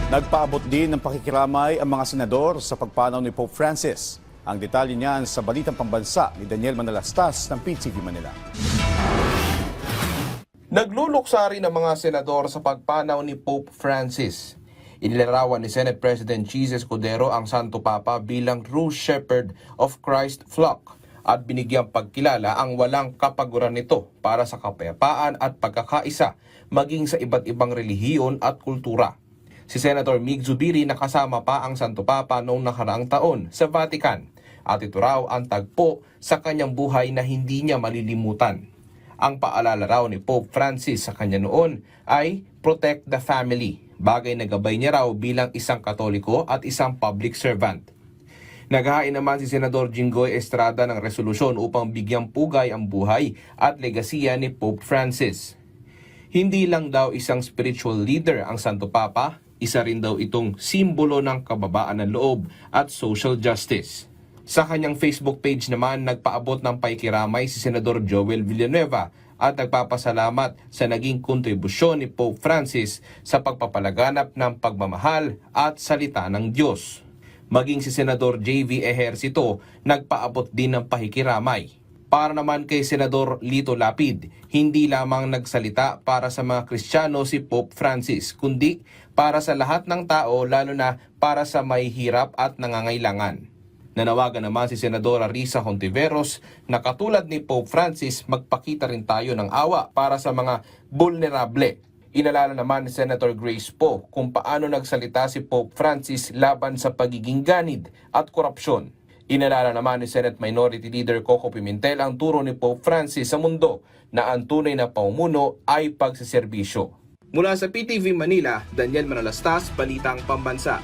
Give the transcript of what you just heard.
Nagpaabot din ng pakikiramay ang mga senador sa pagpanaw ni Pope Francis. Ang detalye niyan sa Balitang Pambansa ni Daniel Manalastas ng PTV Manila. Nagluluksa rin ang mga senador sa pagpanaw ni Pope Francis. Inilarawan ni Senate President Jesus Cordero ang Santo Papa bilang true shepherd of Christ's flock at binigyang pagkilala ang walang kapaguran nito para sa kapayapaan at pagkakaisa maging sa iba't ibang relihiyon at kultura. Si Senator Mig Zubiri nakasama pa ang Santo Papa noong nakaraang taon sa Vatican at ito raw ang tagpo sa kanyang buhay na hindi niya malilimutan. Ang paalala raw ni Pope Francis sa kanya noon ay protect the family, bagay na gabay niya raw bilang isang Katoliko at isang public servant. Naghain naman si Senador Jinggoy Estrada ng resolusyon upang bigyang pugay ang buhay at legasiya ni Pope Francis. Hindi lang daw isang spiritual leader ang Santo Papa, isa rin daw itong simbolo ng kababaan ng loob at social justice. Sa kanyang Facebook page naman, nagpaabot ng paikiramay si Senador Joel Villanueva at nagpapasalamat sa naging kontribusyon ni Pope Francis sa pagpapalaganap ng pagmamahal at salita ng Diyos. Maging si Senador J.V. Ejercito nagpaabot din ng pakikiramay. Para naman kay Senador Lito Lapid, hindi lamang nagsalita para sa mga Kristiyano si Pope Francis, kundi para sa lahat ng tao, lalo na para sa may hirap at nangangailangan. Nanawagan naman si Senadora Risa Hontiveros na katulad ni Pope Francis, magpakita rin tayo ng awa para sa mga vulnerable. Inalala naman ni Senator Grace Poe kung paano nagsalita si Pope Francis laban sa pagiging ganid at korupsyon. Inalala naman ni Senate Minority Leader Coco Pimentel ang turo ni Pope Francis sa mundo na ang tunay na pamumuno ay pagsiserbisyo. Mula sa PTV Manila, Daniel Manalastas, Balitang Pambansa.